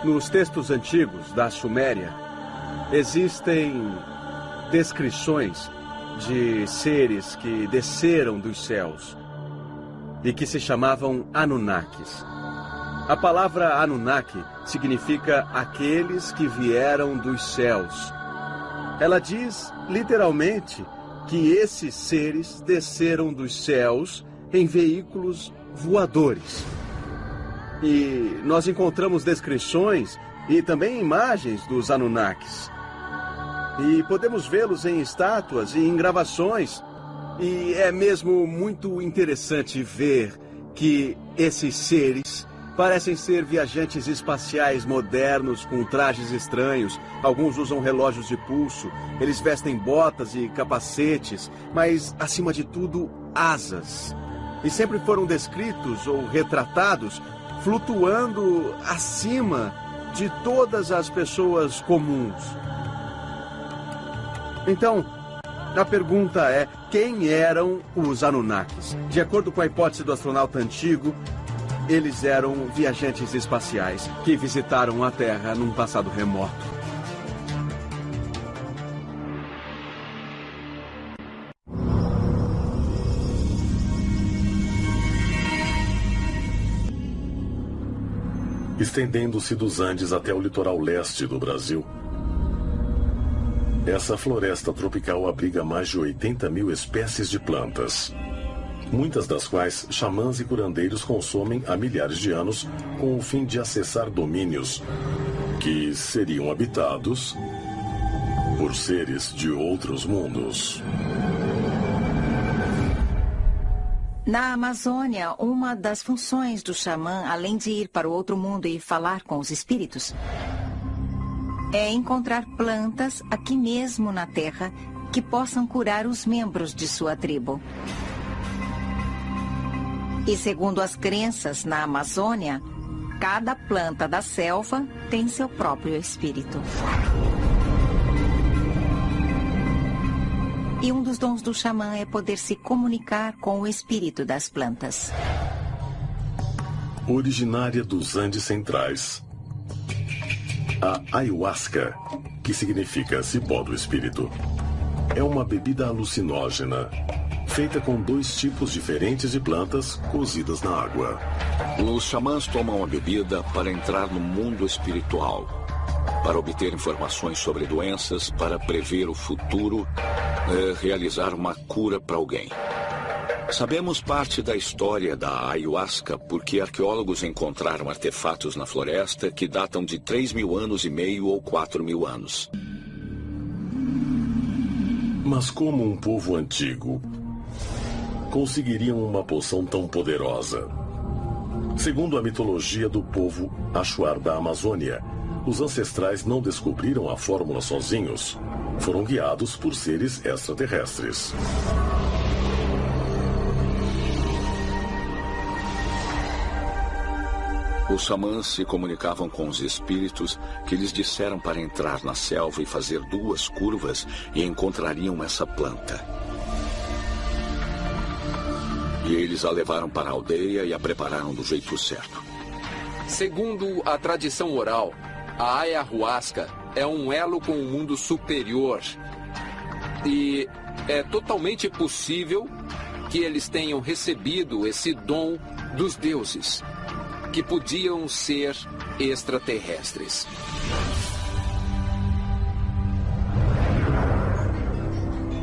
Nos textos antigos da Suméria, existem descrições de seres que desceram dos céus e que se chamavam Anunnakis. A palavra Anunnaki significa aqueles que vieram dos céus. Ela diz, literalmente, que esses seres desceram dos céus em veículos voadores. E nós encontramos descrições e também imagens dos Anunnakis. E podemos vê-los em estátuas e em gravações. E é mesmo muito interessante ver que esses seres parecem ser viajantes espaciais modernos com trajes estranhos. Alguns usam relógios de pulso, eles vestem botas e capacetes, mas, acima de tudo, asas. E sempre foram descritos ou retratados flutuando acima de todas as pessoas comuns. Então, a pergunta é, quem eram os Anunnakis? De acordo com a hipótese do astronauta antigo, eles eram viajantes espaciais que visitaram a Terra num passado remoto. Estendendo-se dos Andes até o litoral leste do Brasil, essa floresta tropical abriga mais de 80 mil espécies de plantas, muitas das quais xamãs e curandeiros consomem há milhares de anos com o fim de acessar domínios que seriam habitados por seres de outros mundos. Na Amazônia, uma das funções do xamã, além de ir para o outro mundo e falar com os espíritos, é encontrar plantas aqui mesmo na Terra que possam curar os membros de sua tribo. E segundo as crenças na Amazônia, cada planta da selva tem seu próprio espírito. E um dos dons do xamã é poder se comunicar com o espírito das plantas. Originária dos Andes Centrais, a ayahuasca, que significa cipó do espírito, é uma bebida alucinógena, feita com 2 tipos diferentes de plantas cozidas na água. Os xamãs tomam a bebida para entrar no mundo espiritual, para obter informações sobre doenças, para prever o futuro, realizar uma cura para alguém. Sabemos parte da história da ayahuasca porque arqueólogos encontraram artefatos na floresta que datam de 3.000 anos e meio ou 4.000 anos. Mas como um povo antigo conseguiriam uma poção tão poderosa? Segundo a mitologia do povo Achuar da Amazônia, os ancestrais não descobriram a fórmula sozinhos. Foram guiados por seres extraterrestres. Os xamãs se comunicavam com os espíritos que lhes disseram para entrar na selva e fazer 2 curvas e encontrariam essa planta. E eles a levaram para a aldeia e a prepararam do jeito certo. Segundo a tradição oral, a ayahuasca é um elo com o mundo superior. E é totalmente possível que eles tenham recebido esse dom dos deuses, que podiam ser extraterrestres.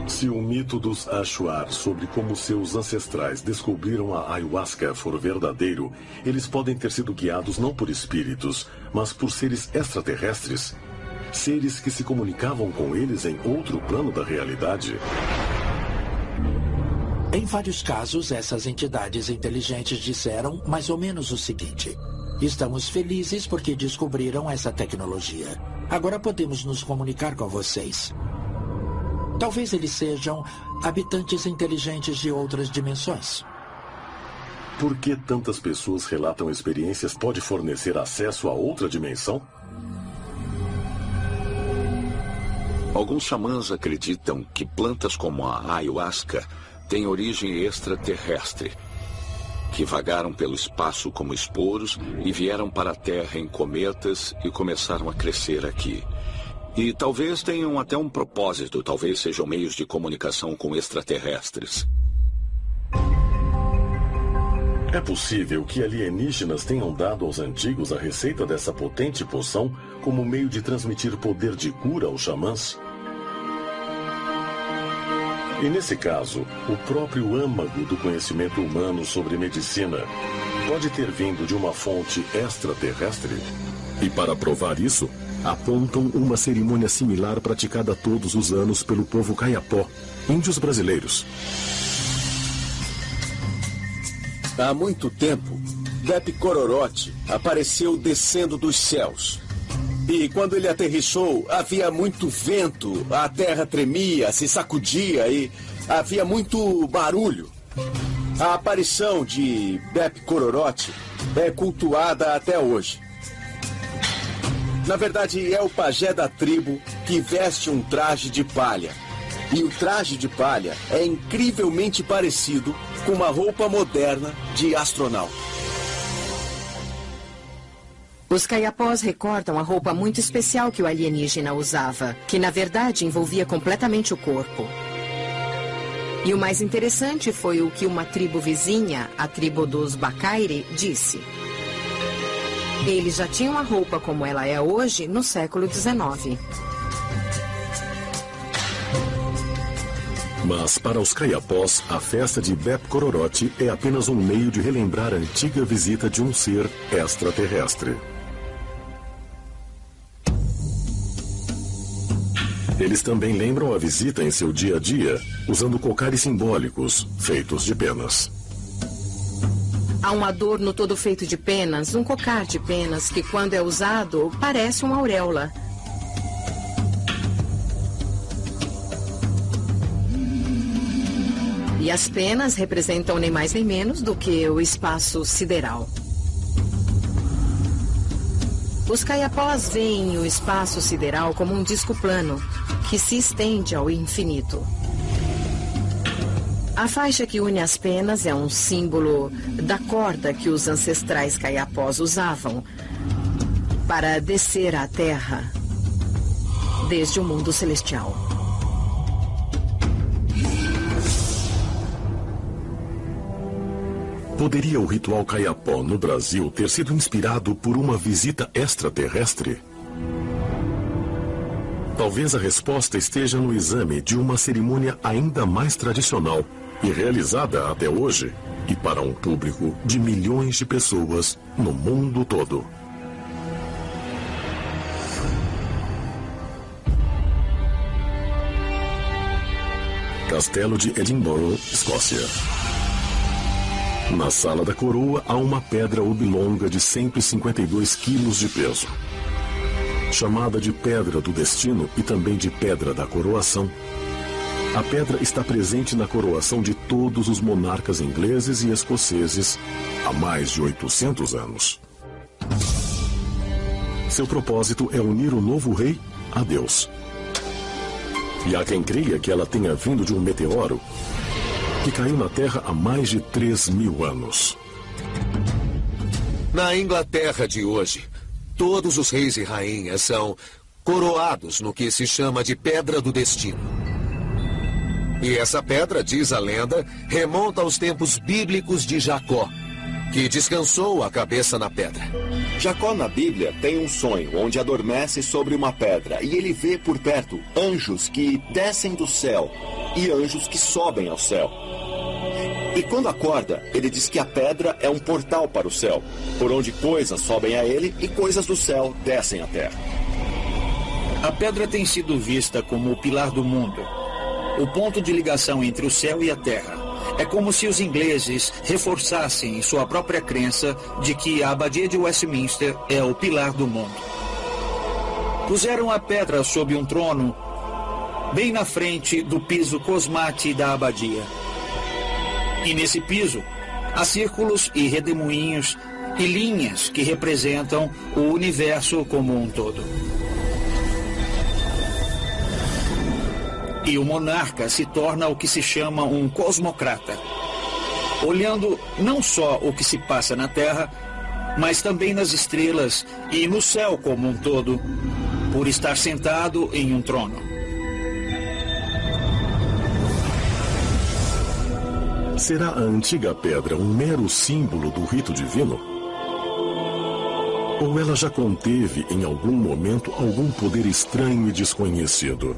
Se o mito dos Achuar sobre como seus ancestrais descobriram a ayahuasca for verdadeiro, eles podem ter sido guiados não por espíritos, mas por seres extraterrestres. Seres que se comunicavam com eles em outro plano da realidade. Em vários casos, essas entidades inteligentes disseram mais ou menos o seguinte: estamos felizes porque descobriram essa tecnologia. Agora podemos nos comunicar com vocês. Talvez eles sejam habitantes inteligentes de outras dimensões. Por que tantas pessoas relatam experiências? Pode fornecer acesso a outra dimensão? Alguns xamãs acreditam que plantas como a ayahuasca têm origem extraterrestre. que vagaram pelo espaço como esporos e vieram para a Terra em cometas e começaram a crescer aqui. E talvez tenham até um propósito, talvez sejam meios de comunicação com extraterrestres. É possível que alienígenas tenham dado aos antigos a receita dessa potente poção como meio de transmitir poder de cura aos xamãs? E nesse caso, o próprio âmago do conhecimento humano sobre medicina pode ter vindo de uma fonte extraterrestre? E para provar isso, apontam uma cerimônia similar praticada todos os anos pelo povo Kayapó, índios brasileiros. Há muito tempo, Bep Kororote apareceu descendo dos céus. E quando ele aterrissou, havia muito vento, a terra tremia, se sacudia e havia muito barulho. A aparição de Bep Kororote é cultuada até hoje. Na verdade, é o pajé da tribo que veste um traje de palha. E o traje de palha é incrivelmente parecido com uma roupa moderna de astronauta. Os Kayapós recordam a roupa muito especial que o alienígena usava, que na verdade envolvia completamente o corpo. E o mais interessante foi o que uma tribo vizinha, a tribo dos Bakaire, disse. Eles já tinham a roupa como ela é hoje no século XIX. Mas para os Kayapós, a festa de Bep Kororote é apenas um meio de relembrar a antiga visita de um ser extraterrestre. Eles também lembram a visita em seu dia a dia, usando cocares simbólicos, feitos de penas. Há um adorno todo feito de penas, um cocar de penas, que quando é usado, parece uma auréola. E as penas representam nem mais nem menos do que o espaço sideral. Os Kayapós veem o espaço sideral como um disco plano, que se estende ao infinito. A faixa que une as penas é um símbolo da corda que os ancestrais Kayapós usavam para descer à Terra desde o mundo celestial. Poderia o ritual Kayapó no Brasil ter sido inspirado por uma visita extraterrestre? Talvez a resposta esteja no exame de uma cerimônia ainda mais tradicional e realizada até hoje, e para um público de milhões de pessoas no mundo todo. Castelo de Edinburgh, Escócia. Na sala da coroa há uma pedra oblonga de 152 quilos de peso. Chamada de Pedra do Destino e também de Pedra da Coroação. A pedra está presente na coroação de todos os monarcas ingleses e escoceses há mais de 800 anos. Seu propósito é unir o novo rei a Deus. E há quem creia que ela tenha vindo de um meteoro que caiu na Terra há mais de 3.000 anos. Na Inglaterra de hoje, todos os reis e rainhas são coroados no que se chama de Pedra do Destino. E essa pedra, diz a lenda, remonta aos tempos bíblicos de Jacó, que descansou a cabeça na pedra. Jacó na Bíblia tem um sonho onde adormece sobre uma pedra e ele vê por perto anjos que descem do céu e anjos que sobem ao céu. E quando acorda, ele diz que a pedra é um portal para o céu, por onde coisas sobem a ele e coisas do céu descem à terra. A pedra tem sido vista como o pilar do mundo, o ponto de ligação entre o céu e a terra. É como se os ingleses reforçassem sua própria crença de que a abadia de Westminster é o pilar do mundo. Puseram a pedra sob um trono bem na frente do piso cosmate da abadia. E nesse piso, há círculos e redemoinhos e linhas que representam o universo como um todo. E o monarca se torna o que se chama um cosmocrata. olhando não só o que se passa na Terra, mas também nas estrelas e no céu como um todo, por estar sentado em um trono. Será a antiga pedra um mero símbolo do rito divino? Ou ela já conteve em algum momento algum poder estranho e desconhecido?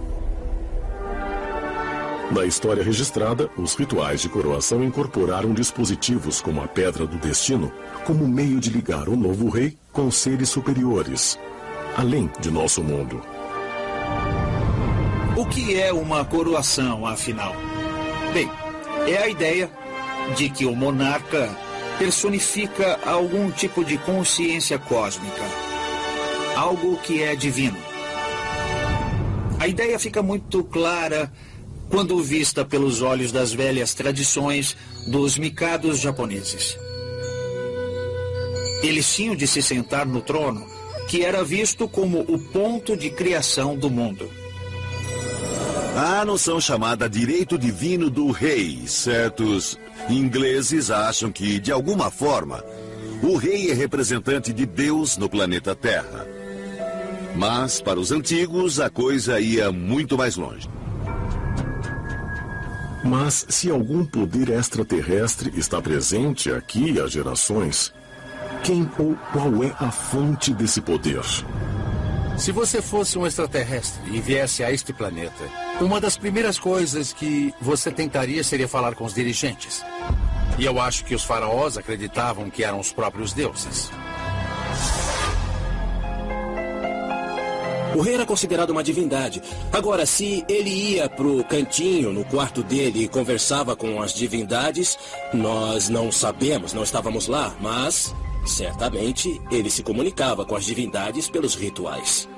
Na história registrada, os rituais de coroação incorporaram dispositivos como a Pedra do Destino como meio de ligar o novo rei com seres superiores, além de nosso mundo. O que é uma coroação, afinal? Bem, é a ideia de que o monarca personifica algum tipo de consciência cósmica, algo que é divino. A ideia fica muito clara quando vista pelos olhos das velhas tradições dos mikados japoneses. Eles tinham de se sentar no trono, que era visto como o ponto de criação do mundo. A noção chamada direito divino do rei. Certos ingleses acham que, de alguma forma, o rei é representante de Deus no planeta Terra. Mas, para os antigos, a coisa ia muito mais longe. Mas se algum poder extraterrestre está presente aqui há gerações, quem ou qual é a fonte desse poder? Se você fosse um extraterrestre e viesse a este planeta, uma das primeiras coisas que você tentaria seria falar com os dirigentes. E eu acho que os faraós acreditavam que eram os próprios deuses. O rei era considerado uma divindade. Agora, se ele ia pro cantinho, no quarto dele, e conversava com as divindades, nós não sabemos, não estávamos lá, mas certamente ele se comunicava com as divindades pelos rituais.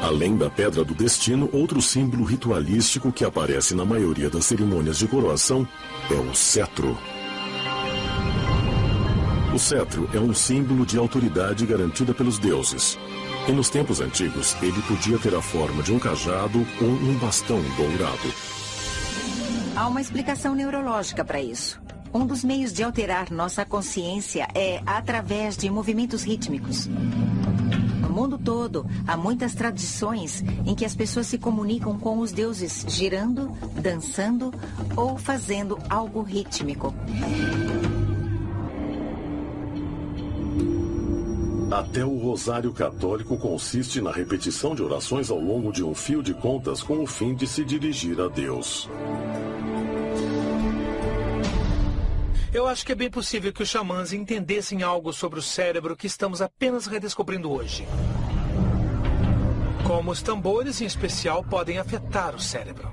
Além da Pedra do Destino, outro símbolo ritualístico que aparece na maioria das cerimônias de coroação é o cetro. O cetro é um símbolo de autoridade garantida pelos deuses. E nos tempos antigos, ele podia ter a forma de um cajado ou um bastão dourado. Há uma explicação neurológica para isso. Um dos meios de alterar nossa consciência é através de movimentos rítmicos. No mundo todo, há muitas tradições em que as pessoas se comunicam com os deuses girando, dançando ou fazendo algo rítmico. Até o rosário católico consiste na repetição de orações ao longo de um fio de contas com o fim de se dirigir a Deus. Eu acho que é bem possível que os xamãs entendessem algo sobre o cérebro que estamos apenas redescobrindo hoje. Como os tambores, em especial, podem afetar o cérebro.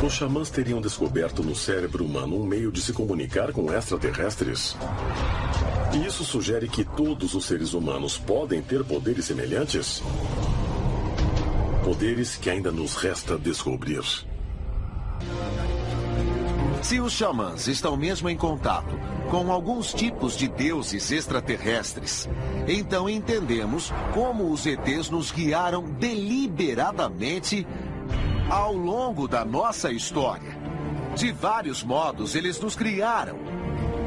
Os xamãs teriam descoberto no cérebro humano um meio de se comunicar com extraterrestres? E isso sugere que todos os seres humanos podem ter poderes semelhantes? Poderes que ainda nos resta descobrir. Se os xamãs estão mesmo em contato com alguns tipos de deuses extraterrestres, então entendemos como os ETs nos guiaram deliberadamente ao longo da nossa história. De vários modos, eles nos criaram.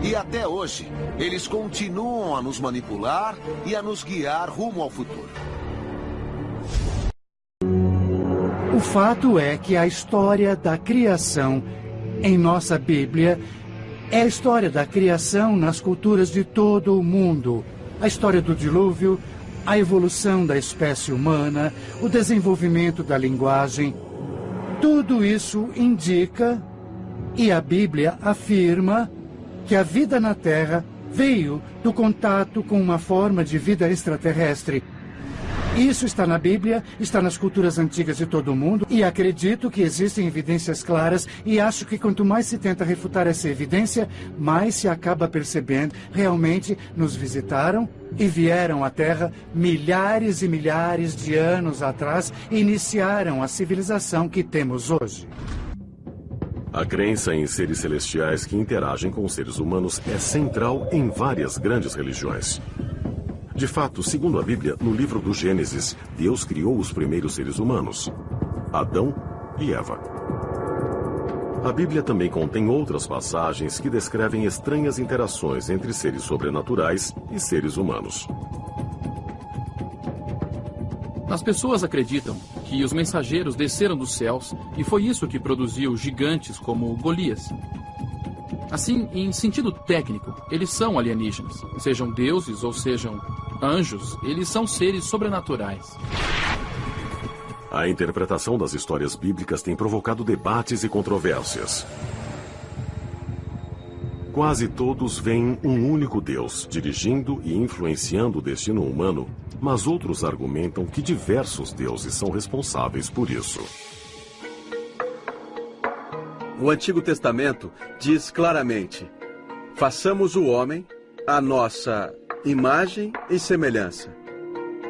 E até hoje, eles continuam a nos manipular e a nos guiar rumo ao futuro. O fato é que a história da criação em nossa Bíblia é a história da criação nas culturas de todo o mundo. A história do dilúvio, a evolução da espécie humana, o desenvolvimento da linguagem. Tudo isso indica, e a Bíblia afirma, que a vida na Terra veio do contato com uma forma de vida extraterrestre. Isso está na Bíblia, está nas culturas antigas de todo o mundo, e acredito que existem evidências claras, e acho que quanto mais se tenta refutar essa evidência, mais se acaba percebendo realmente nos visitaram e vieram à Terra milhares e milhares de anos atrás e iniciaram a civilização que temos hoje. A crença em seres celestiais que interagem com os seres humanos é central em várias grandes religiões. De fato, segundo a Bíblia, no livro do Gênesis, Deus criou os primeiros seres humanos, Adão e Eva. A Bíblia também contém outras passagens que descrevem estranhas interações entre seres sobrenaturais e seres humanos. As pessoas acreditam que os mensageiros desceram dos céus e foi isso que produziu gigantes como Golias. Assim, em sentido técnico, eles são alienígenas. Sejam deuses ou sejam anjos, eles são seres sobrenaturais. A interpretação das histórias bíblicas tem provocado debates e controvérsias. Quase todos veem um único Deus dirigindo e influenciando o destino humano, mas outros argumentam que diversos deuses são responsáveis por isso. O Antigo Testamento diz claramente: façamos o homem à nossa imagem e semelhança.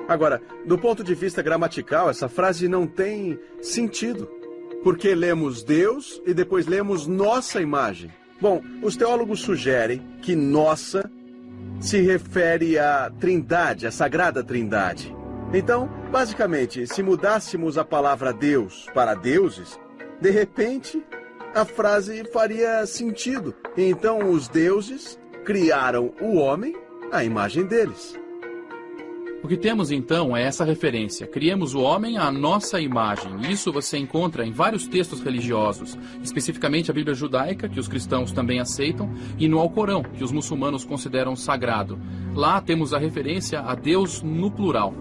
Agora, do ponto de vista gramatical, essa frase não tem sentido, porque lemos Deus e depois lemos nossa imagem. Bom, os teólogos sugerem que nossa se refere à Trindade, à Sagrada Trindade. Então, basicamente, se mudássemos a palavra Deus para deuses, de repente a frase faria sentido. Então, os deuses criaram o homem à imagem deles. O que temos então é essa referência. Criemos o homem à nossa imagem. Isso você encontra em vários textos religiosos, especificamente a Bíblia judaica, que os cristãos também aceitam, e no Alcorão, que os muçulmanos consideram sagrado. Lá temos a referência a Deus no plural.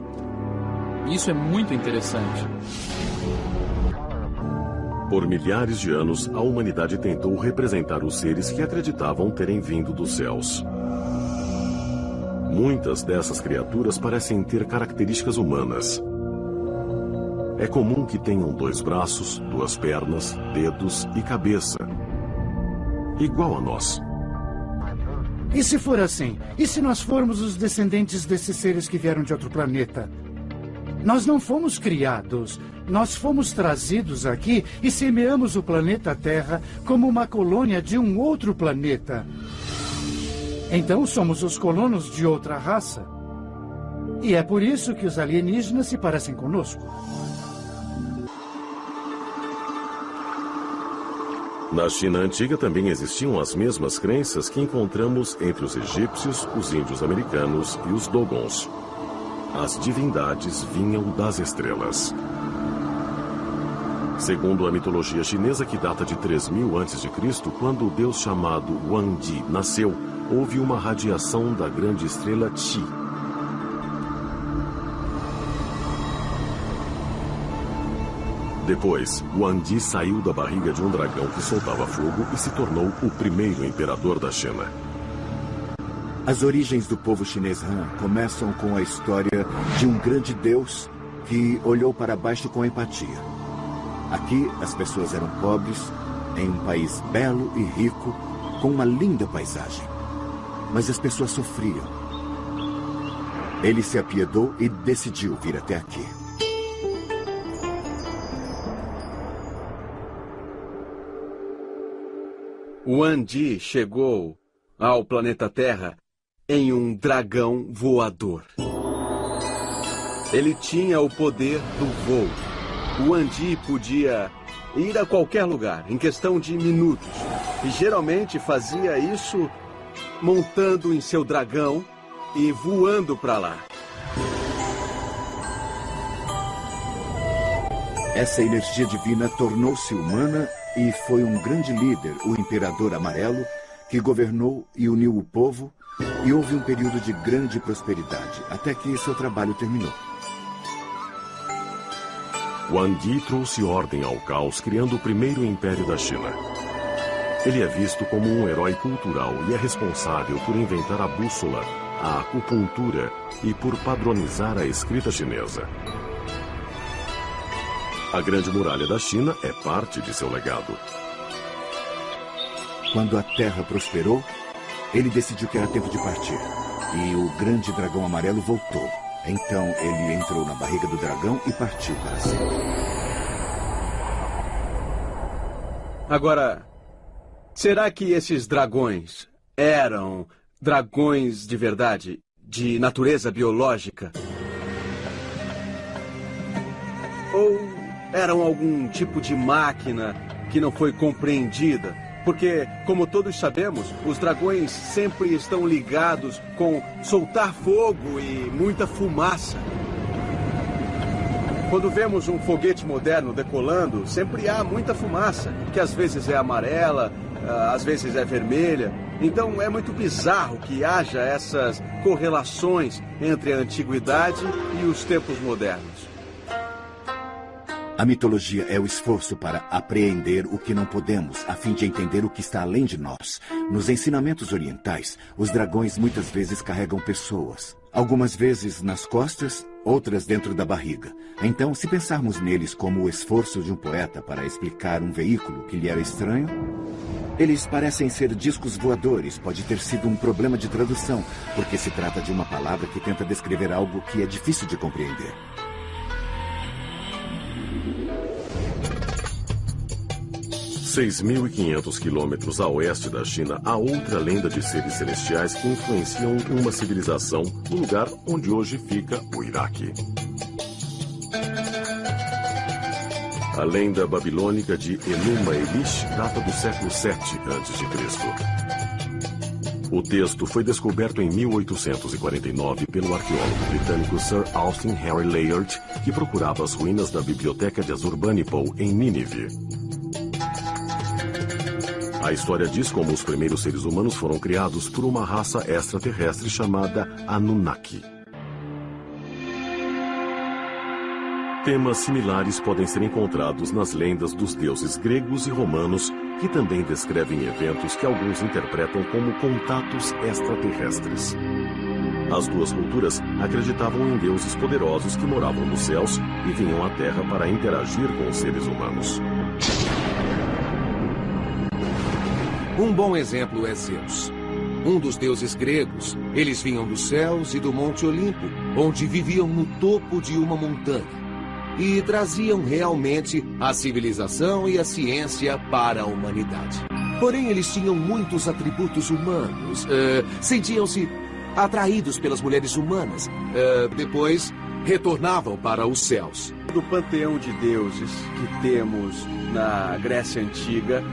Isso é muito interessante. Por milhares de anos, a humanidade tentou representar os seres que acreditavam terem vindo dos céus. Muitas dessas criaturas parecem ter características humanas. É comum que tenham 2 braços, 2 pernas, dedos e cabeça. Igual a nós. E se for assim? E se nós formos os descendentes desses seres que vieram de outro planeta? Nós não fomos criados. Nós fomos trazidos aqui e semeamos o planeta Terra como uma colônia de um outro planeta. Então somos os colonos de outra raça. E é por isso que os alienígenas se parecem conosco. Na China antiga também existiam as mesmas crenças que encontramos entre os egípcios, os índios americanos e os dogons. As divindades vinham das estrelas. Segundo a mitologia chinesa, que data de 3000 a.C., quando o deus chamado Wangdi nasceu, houve uma radiação da grande estrela Qi. Depois, Wangdi saiu da barriga de um dragão que soltava fogo e se tornou o primeiro imperador da China. As origens do povo chinês Han começam com a história de um grande deus que olhou para baixo com empatia. Aqui, as pessoas eram pobres, em um país belo e rico, com uma linda paisagem. Mas as pessoas sofriam. Ele se apiedou e decidiu vir até aqui. Wangdi chegou ao planeta Terra em um dragão voador. Ele tinha o poder do voo. Wangdi podia ir a qualquer lugar em questão de minutos. E geralmente fazia isso montando em seu dragão e voando para lá. Essa energia divina tornou-se humana e foi um grande líder, o Imperador Amarelo, que governou e uniu o povo, e houve um período de grande prosperidade, até que seu trabalho terminou. Wangdi trouxe ordem ao caos, criando o primeiro império da China. Ele é visto como um herói cultural e é responsável por inventar a bússola, a acupuntura e por padronizar a escrita chinesa. A Grande Muralha da China é parte de seu legado. Quando a Terra prosperou, ele decidiu que era tempo de partir. E o grande dragão amarelo voltou. Então ele entrou na barriga do dragão e partiu para sempre. Agora, será que esses dragões eram dragões de verdade, de natureza biológica? Ou eram algum tipo de máquina que não foi compreendida. Porque, como todos sabemos, os dragões sempre estão ligados com soltar fogo e muita fumaça. Quando vemos um foguete moderno decolando, sempre há muita fumaça, que às vezes é amarela, às vezes é vermelha. Então é muito bizarro que haja essas correlações entre a antiguidade e os tempos modernos. A mitologia é o esforço para apreender o que não podemos, a fim de entender o que está além de nós. Nos ensinamentos orientais, os dragões muitas vezes carregam pessoas. Algumas vezes nas costas, outras dentro da barriga. Então, se pensarmos neles como o esforço de um poeta para explicar um veículo que lhe era estranho, eles parecem ser discos voadores. Pode ter sido um problema de tradução, porque se trata de uma palavra que tenta descrever algo que é difícil de compreender. 6.500 quilômetros a oeste da China, há outra lenda de seres celestiais que influenciam uma civilização no lugar onde hoje fica o Iraque. A lenda babilônica de Enuma Elish data do século VII a.C. O texto foi descoberto em 1849 pelo arqueólogo britânico Sir Austin Henry Layard, que procurava as ruínas da biblioteca de Assurbanipal em Nínive. A história diz como os primeiros seres humanos foram criados por uma raça extraterrestre chamada Anunnaki. Temas similares podem ser encontrados nas lendas dos deuses gregos e romanos, que também descrevem eventos que alguns interpretam como contatos extraterrestres. As duas culturas acreditavam em deuses poderosos que moravam nos céus e vinham à Terra para interagir com os seres humanos. Um bom exemplo é Zeus, um dos deuses gregos. Eles vinham dos céus e do Monte Olimpo, onde viviam no topo de uma montanha, e traziam realmente a civilização e a ciência para a humanidade. Porém, eles tinham muitos atributos humanos, sentiam-se atraídos pelas mulheres humanas. Depois, retornavam para os céus. Do panteão de deuses que temos na Grécia Antiga,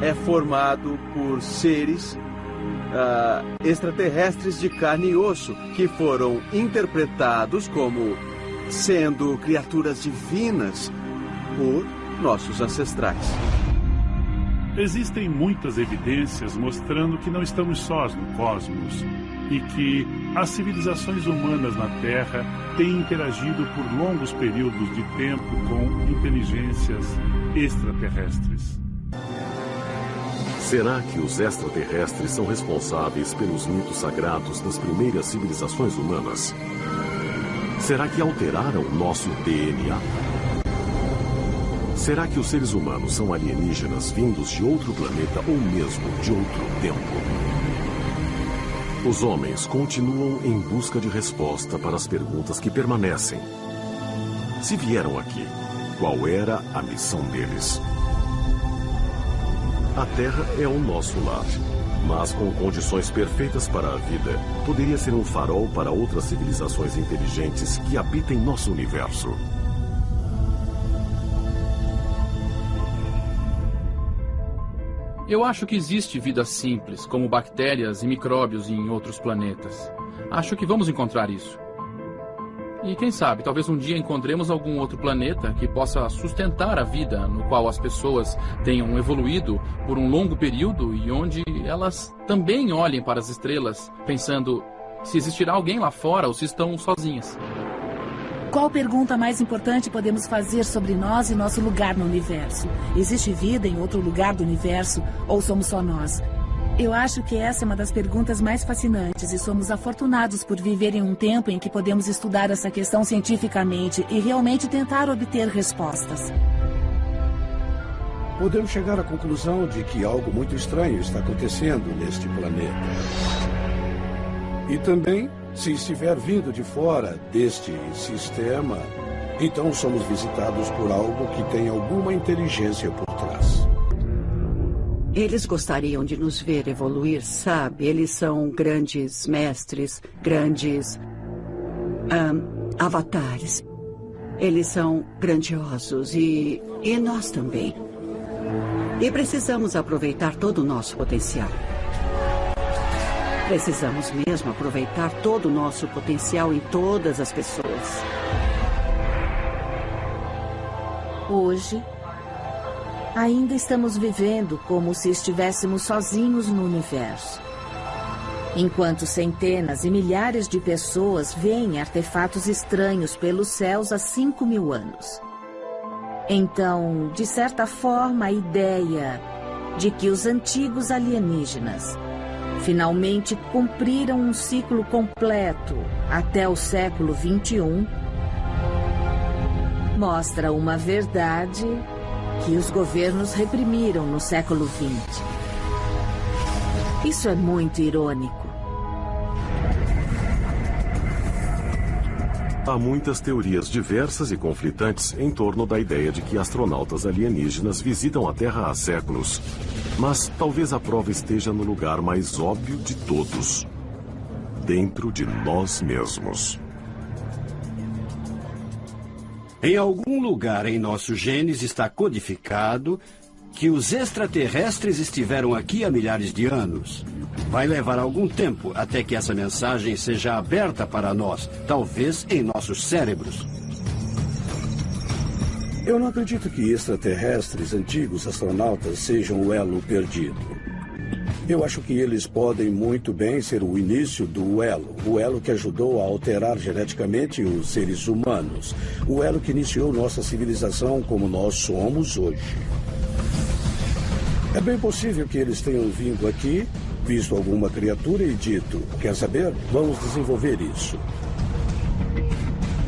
é formado por seres extraterrestres de carne e osso, que foram interpretados como sendo criaturas divinas por nossos ancestrais. Existem muitas evidências mostrando que não estamos sós no cosmos e que as civilizações humanas na Terra têm interagido por longos períodos de tempo com inteligências extraterrestres. Será que os extraterrestres são responsáveis pelos mitos sagrados das primeiras civilizações humanas? Será que alteraram nosso DNA? Será que os seres humanos são alienígenas vindos de outro planeta ou mesmo de outro tempo? Os homens continuam em busca de resposta para as perguntas que permanecem. Se vieram aqui, qual era a missão deles? A Terra é o nosso lar, mas com condições perfeitas para a vida, poderia ser um farol para outras civilizações inteligentes que habitam nosso universo. Eu acho que existe vida simples, como bactérias e micróbios em outros planetas. Acho que vamos encontrar isso. E quem sabe, talvez um dia encontremos algum outro planeta que possa sustentar a vida, no qual as pessoas tenham evoluído por um longo período e onde elas também olhem para as estrelas, pensando se existirá alguém lá fora ou se estão sozinhas. Qual pergunta mais importante podemos fazer sobre nós e nosso lugar no universo? Existe vida em outro lugar do universo ou somos só nós? Eu acho que essa é uma das perguntas mais fascinantes e somos afortunados por viver em um tempo em que podemos estudar essa questão cientificamente e realmente tentar obter respostas. Podemos chegar à conclusão de que algo muito estranho está acontecendo neste planeta. E também, se estiver vindo de fora deste sistema, então somos visitados por algo que tem alguma inteligência por trás. Eles gostariam de nos ver evoluir, sabe? Eles são grandes mestres, grandes avatares. Eles são grandiosos e nós também. E precisamos aproveitar todo o nosso potencial. Precisamos mesmo aproveitar todo o nosso potencial em todas as pessoas. Hoje, ainda estamos vivendo como se estivéssemos sozinhos no universo. Enquanto centenas e milhares de pessoas veem artefatos estranhos pelos céus há 5.000 anos. Então, de certa forma, a ideia de que os antigos alienígenas finalmente cumpriram um ciclo completo até o século XXI mostra uma verdade que os governos reprimiram no século XX. Isso é muito irônico. Há muitas teorias diversas e conflitantes em torno da ideia de que astronautas alienígenas visitam a Terra há séculos. Mas talvez a prova esteja no lugar mais óbvio de todos: dentro de nós mesmos. Em algum lugar em nossos genes está codificado que os extraterrestres estiveram aqui há milhares de anos. Vai levar algum tempo até que essa mensagem seja aberta para nós, talvez em nossos cérebros. Eu não acredito que extraterrestres, antigos astronautas, sejam o elo perdido. Eu acho que eles podem muito bem ser o início do elo, o elo que ajudou a alterar geneticamente os seres humanos, o elo que iniciou nossa civilização como nós somos hoje. É bem possível que eles tenham vindo aqui, visto alguma criatura e dito: quer saber? Vamos desenvolver isso.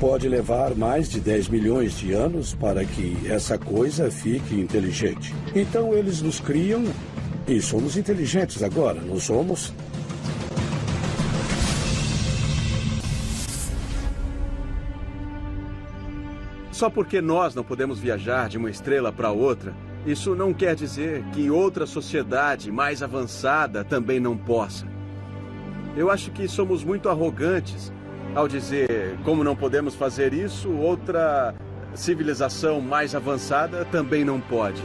Pode levar mais de 10 milhões de anos para que essa coisa fique inteligente. Então eles nos criam e somos inteligentes agora, não somos? Só porque nós não podemos viajar de uma estrela para outra, isso não quer dizer que outra sociedade mais avançada também não possa. Eu acho que somos muito arrogantes ao dizer, como não podemos fazer isso, outra civilização mais avançada também não pode.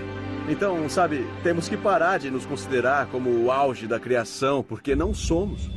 Então, sabe, temos que parar de nos considerar como o auge da criação, porque não somos.